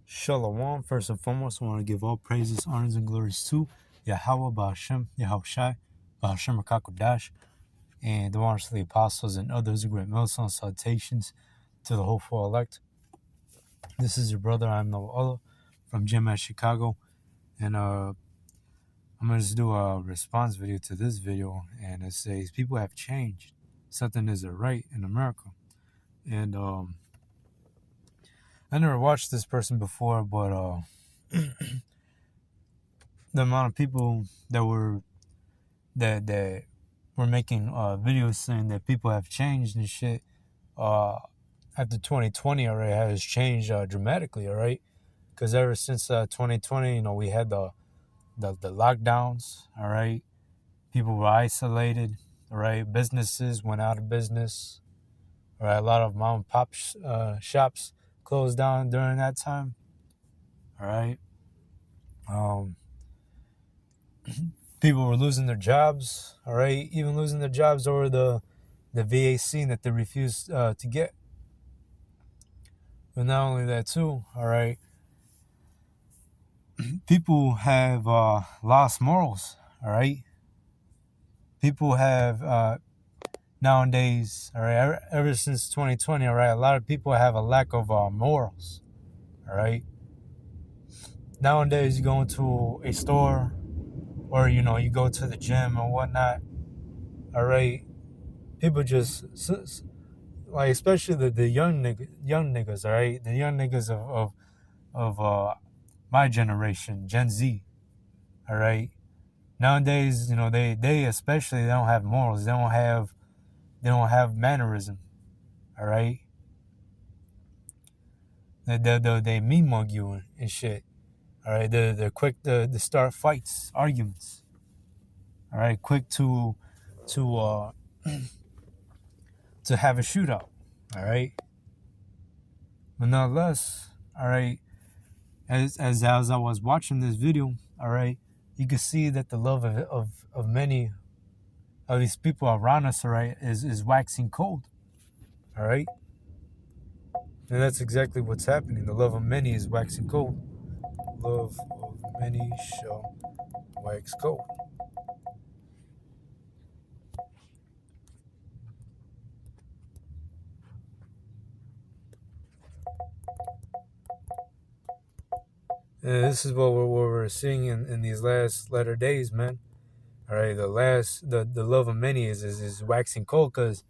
Shalom. First and foremost, I want to give all praises, honors, and glories to Yahweh, Ba'ashem, Yahushai, Ba'ashem Rakakodash, and the honors to the apostles and others, great milestone salutations to the hopeful elect. This is your brother, I'm Noah Allah from Gym at Chicago, and I'm going to just do a response video to this video, and it says, people have changed. Something isn't right in America. And I never watched this person before, but the amount of people that were making videos saying that people have changed and shit after 2020 already has changed dramatically, all right? Because ever since 2020, we had the lockdowns, all right? People were isolated, all right? Businesses went out of business, all right? A lot of mom and pop shops closed down during that time, all right? People were losing their jobs, all right? Even losing their jobs over the VAC that they refused to get. But not only that too, all right? People have lost morals, all right? People have nowadays, all right, ever since 2020, all right, a lot of people have a lack of morals, all right? Nowadays, you go into a store or, you go to the gym and whatnot, all right? People just, like, especially the young niggas, all right? The young niggas of my generation, Gen Z, all right? Nowadays, they especially, they don't have morals. They don't have mannerism, all right? They mean mug you and shit, all right? They're quick to start fights, arguments, all right? Quick to have a shootout, all right? But nonetheless, all right, as I was watching this video, all right, you can see that the love of many of these people around us, all right, is waxing cold, all right? And that's exactly what's happening. The love of many is waxing cold. Love of many shall wax cold. And this is what we're seeing in these last latter days, man. All right, the love of many is waxing cold because,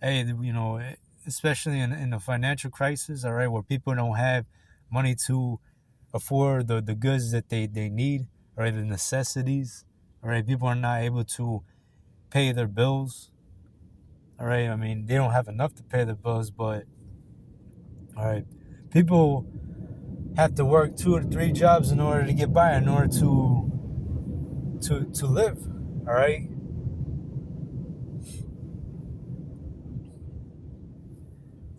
hey, especially in the financial crisis, all right, where people don't have money to afford the goods that they need, all right, the necessities, all right, people are not able to pay their bills, all right. I mean, they don't have enough to pay their bills, but all right, people have to work 2 or 3 jobs in order to get by, in order to live, all right.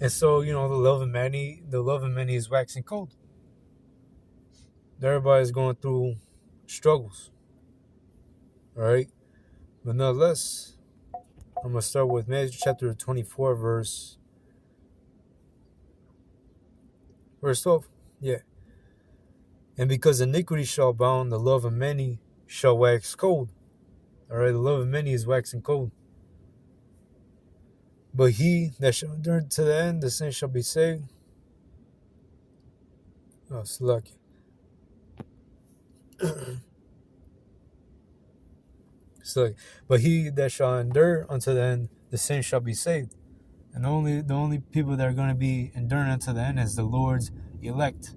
And so, the love of many is waxing cold. Everybody's going through struggles, all right. But nonetheless, I'm gonna start with Matthew chapter 24, verse 12. Yeah. And because iniquity shall abound, the love of many shall wax cold. All right, the love of many is waxing cold. But he that shall endure to the end, the same shall be saved. Oh, it's lucky. But he that shall endure unto the end, the same shall be saved. And the only people that are going to be enduring unto the end is the Lord's elect.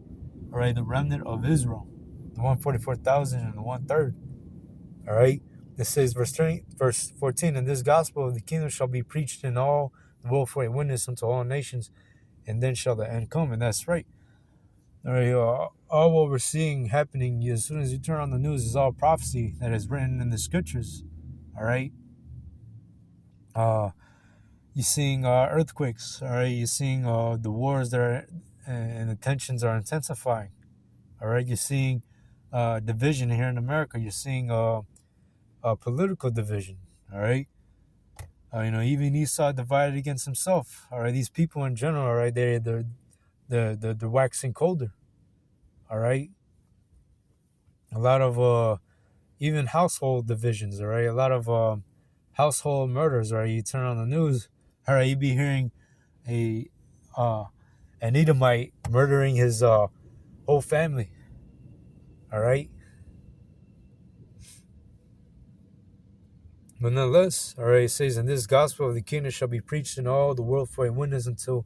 All right, the remnant of Israel, the 144,000 and the 1/3. All right. It says, verse 14, and this gospel of the kingdom shall be preached in all the world for a witness unto all nations, and then shall the end come. And that's right. All right. All what we're seeing happening as soon as you turn on the news is all prophecy that is written in the scriptures. All right. You're seeing earthquakes. All right. You're seeing the wars that are, and the tensions are intensifying. All right. You're seeing division here in America. You're seeing political division, all right? Even Esau divided against himself, all right? These people in general, all right, they're waxing colder, All right, a lot of even household divisions. All right, a lot of household murders. Right, you turn on the news. All right, you be hearing a an Edomite murdering his whole family. All right. But nonetheless, all right, it says, "And this gospel of the kingdom shall be preached in all the world for a witness unto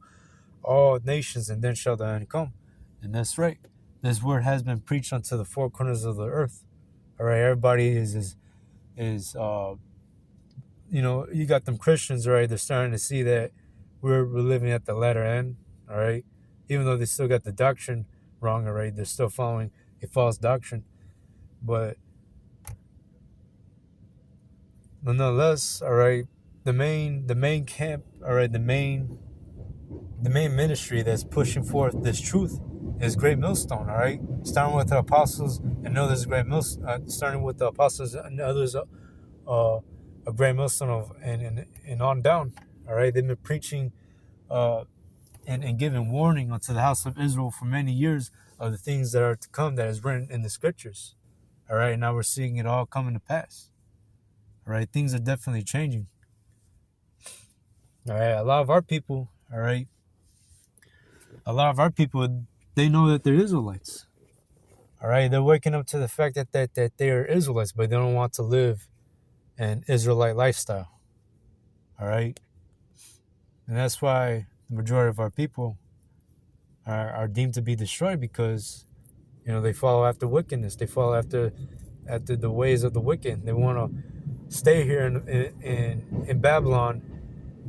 all nations, and then shall the end come." And that's right. This word has been preached unto the four corners of the earth. All right, everybody is you got them Christians, right? They're starting to see that we're living at the latter end. All right, even though they still got the doctrine wrong, all right, they're still following a false doctrine. But nonetheless, all right, the main camp, all right, the main ministry that's pushing forth this truth is Great Millstone, all right? Starting with the apostles and others, starting with the apostles and others, a Great Millstone and on down, all right? They've been preaching and giving warning unto the house of Israel for many years of the things that are to come that is written in the scriptures, all right? Now we're seeing it all coming to pass, all right? Things are definitely changing, all right? A lot of our people, they know that they're Israelites. All right, they're waking up to the fact that they are Israelites, but they don't want to live an Israelite lifestyle. All right, and that's why the majority of our people are deemed to be destroyed, because they follow after wickedness. They follow after the ways of the wicked. They want to stay here in Babylon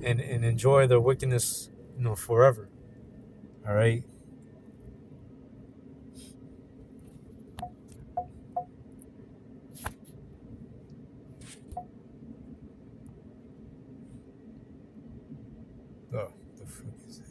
and enjoy their wickedness forever. All right. Oh, the fuck is it?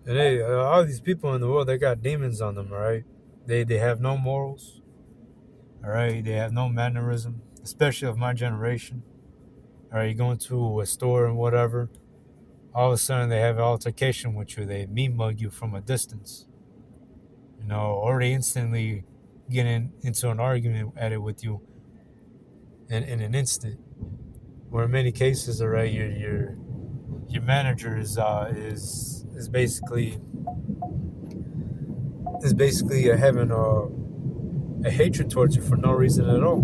And all these people in the world, they got demons on them, all right? They have no morals, all right? They have no mannerism, especially of my generation. All right, you go into a store and whatever, all of a sudden they have an altercation with you. They meat mug you from a distance, or they instantly get into an argument at it with you in an instant. Or in many cases, all right, your manager is basically having a hatred towards you for no reason at all.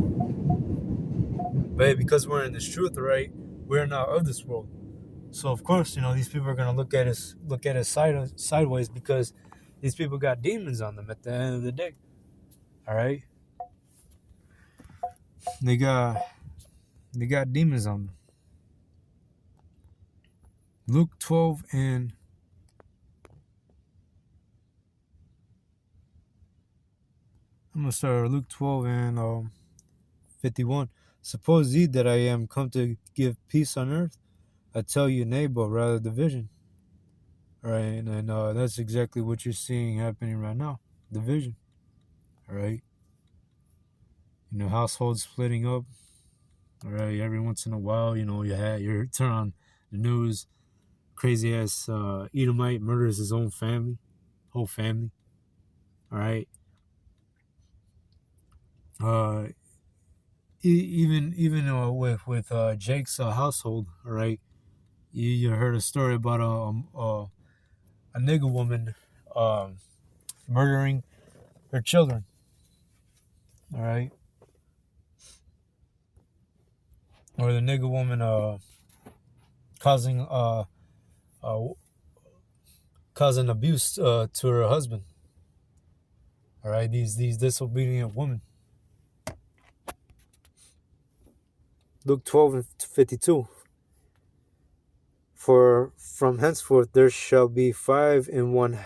But because we're in this truth, right, we're not of this world. So of course, these people are gonna look at us sideways, because these people got demons on them at the end of the day. All right, they got demons on them. Luke 12 and I'm gonna start Luke 12 and 51. Suppose ye that I am come to give peace on earth? I tell you, nay, but rather division. All right, and that's exactly what you're seeing happening right now, division. All right, households splitting up. All right, every once in a while, you turn on the news, crazy ass Edomite murders his own family, whole family. All right. Even with Jake's household. All right, you heard a story about a nigger woman murdering her children. All right, or the nigger woman causing abuse to her husband. All right, these disobedient women. Luke 12 and 52. For from henceforth there shall be 5 in one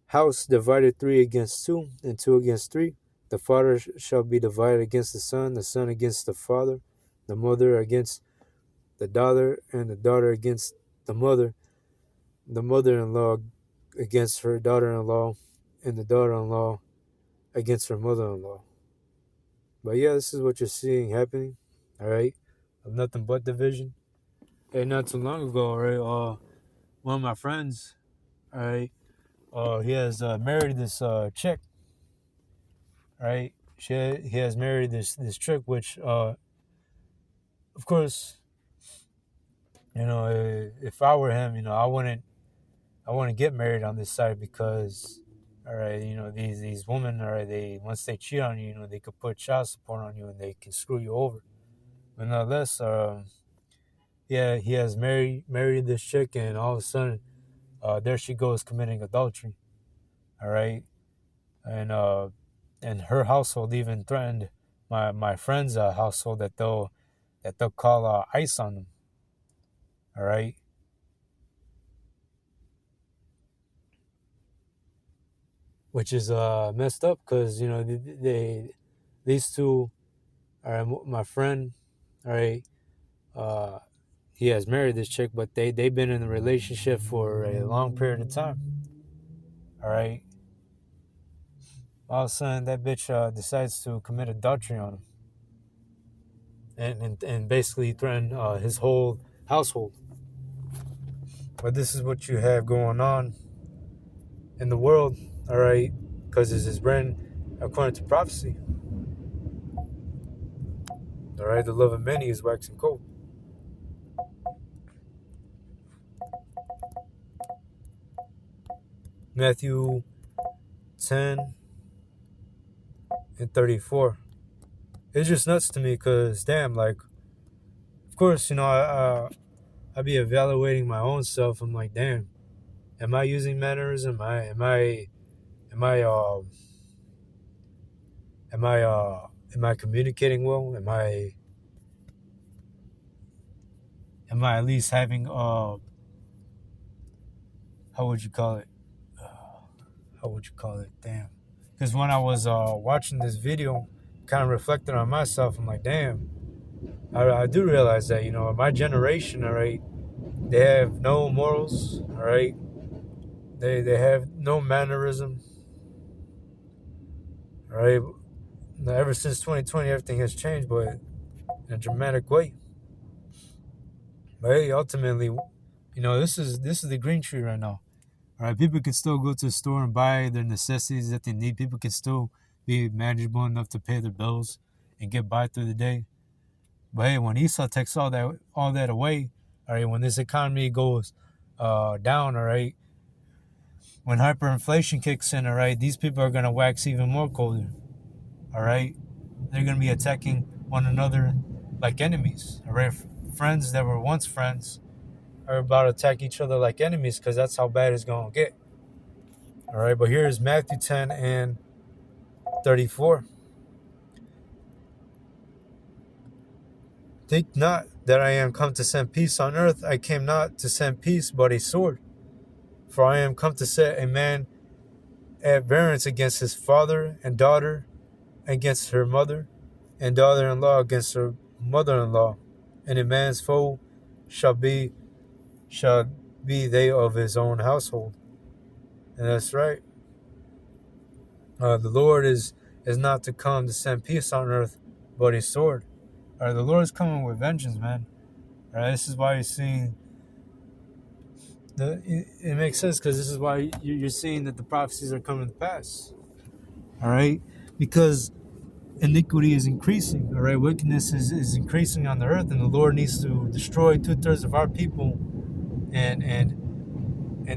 house, divided 3 against 2, and 2 against 3. The father shall be divided against the son against the father, the mother against the daughter, and the daughter against the mother-in-law against her daughter-in-law, and the daughter-in-law against her mother-in-law. But yeah, this is what you're seeing happening, all right? Of nothing but division. And not too long ago, all right, one of my friends, all right, he has married this chick, right? He has married this chick, which, of course, if I were him, I wouldn't get married on this side because, all right, these women, all right, they once they cheat on you, they could put child support on you and they can screw you over. But nonetheless, yeah, he has married this chick, and all of a sudden, there she goes committing adultery. All right, and her household even threatened my friend's household that they'll call ICE on them. All right, which is messed up because these two, all right, my friend, all right, uh, he has married this chick, but they've been in a relationship for a long period of time. All right, all of a sudden that bitch decides to commit adultery on him, and basically threaten his whole household. But this is what you have going on in the world, all right, because this is written according to prophecy. All right, the love of many is waxing cold. Matthew 10 and 34. It's just nuts to me because, damn, like, of course, I be evaluating my own self. I'm like, damn, am I using mannerism? Am I communicating well? Am I at least having how would you call it? How would you call it? Damn. Because when I was watching this video, kind of reflecting on myself, I'm like, damn, I do realize that, my generation, all right, they have no morals, all right? They have no mannerism, all right? Now, ever since 2020, everything has changed, but in a dramatic way. But hey, ultimately, this is the green tree right now. All right, people can still go to the store and buy their necessities that they need. People can still be manageable enough to pay their bills and get by through the day. But hey, when Esau takes all that away, all right, when this economy goes down, all right, when hyperinflation kicks in, all right, these people are gonna wax even more colder. All right, they're gonna be attacking one another like enemies. All right, friends that were once friends are about to attack each other like enemies because that's how bad it's gonna get. All right, but here's Matthew 10 and 34. Think not that I am come to send peace on earth. I came not to send peace, but a sword. For I am come to set a man at variance against his father and daughter, against her mother, and daughter-in-law against her mother-in-law. And a man's foe shall be they of his own household. And that's right. The Lord is not to come to send peace on earth, but a sword. The Lord is coming with vengeance, man. This is why you're seeing it makes sense because this is why you're seeing that the prophecies are coming to pass. All right, because iniquity is increasing. All right, wickedness is increasing on the earth, and the Lord needs to destroy 2/3 of our people, and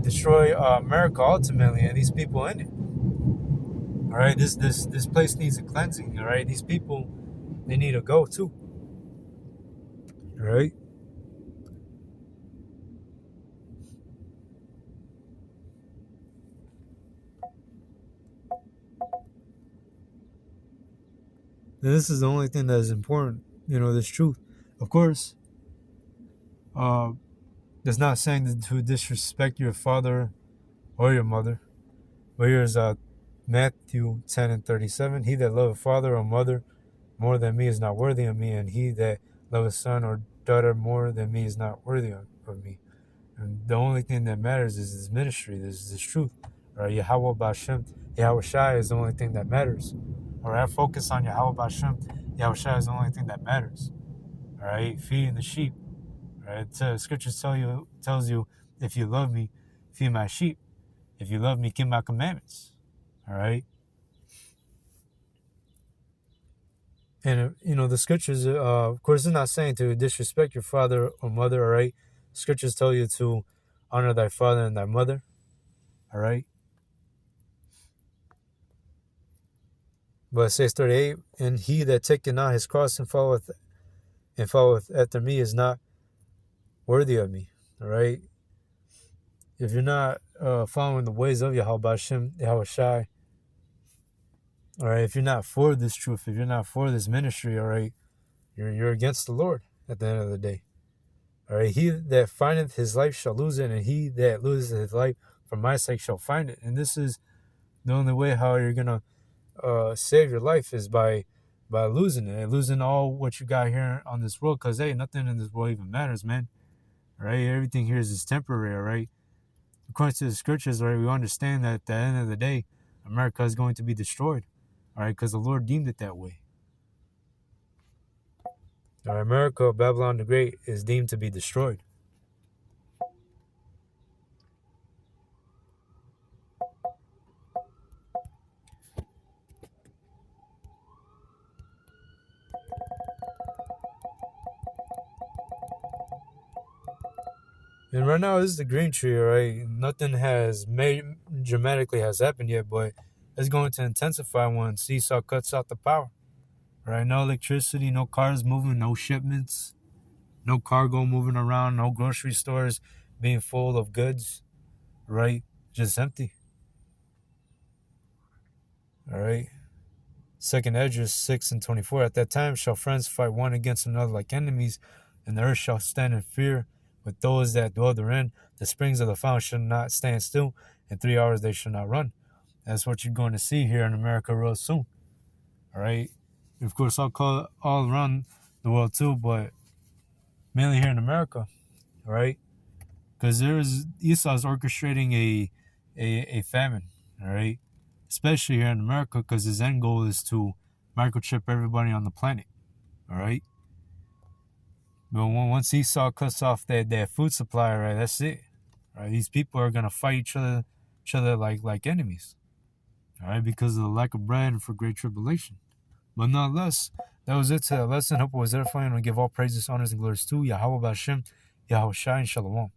destroy America ultimately, and these people in it. All right, this place needs a cleansing. All right, these people, they need to go too. All right. And this is the only thing that is important. This truth. Of course, that's not saying to disrespect your father or your mother. But here's Matthew 10:37. He that loveth father or mother more than me is not worthy of me, and he that loveth son or daughter more than me is not worthy of me. And the only thing that matters is this ministry, this truth. Right? Yahweh Bashem, Yahweh Shai is the only thing that matters. All right, focus on Yahweh Bashem, Yahweh Shai is the only thing that matters. All right, feeding the sheep. Right, scriptures tells you, if you love me, feed my sheep. If you love me, keep my commandments. All right. And, the scriptures, of course, it's not saying to disrespect your father or mother, all right? Scriptures tell you to honor thy father and thy mother, all right? But it says 38, and he that taketh not his cross and followeth after me is not worthy of me, all right? If you're not following the ways of Yahweh Bashem, Yahweh Shai, all right, if you're not for this truth, if you're not for this ministry, all right, you're against the Lord at the end of the day. All right, he that findeth his life shall lose it, and he that loseth his life for my sake shall find it. And this is the only way how you're gonna save your life is by losing it, and losing all what you got here on this world. Cause hey, nothing in this world even matters, man. All right, everything here is temporary. All right, according to the scriptures, all right, we understand that at the end of the day, America is going to be destroyed. All right, because the Lord deemed it that way. All right, America, Babylon the Great, is deemed to be destroyed. And right now, this is the green tree, right? Nothing has dramatically has happened yet, but it's going to intensify when Esau cuts out the power. Right? No electricity, no cars moving, no shipments, no cargo moving around, no grocery stores being full of goods, right? Just empty. All right. 2nd Esdras 6:24. At that time shall friends fight one against another like enemies, and the earth shall stand in fear with those that dwell therein. The springs of the fountain shall not stand still, in 3 hours they shall not run. That's what you're going to see here in America real soon. All right. Of course, I'll call it all around the world too, but mainly here in America. All right. Because Esau's orchestrating a famine. All right. Especially here in America, because his end goal is to microchip everybody on the planet. All right. But once Esau cuts off that food supply, right, that's it. Right, these people are gonna fight each other like enemies. All right, because of the lack of bread and for great tribulation. But nonetheless, that was it to that lesson. Hope it was edifying. We give all praises, honors, and glories to Yahweh Bashem, Yahweh Shai, and Shalom.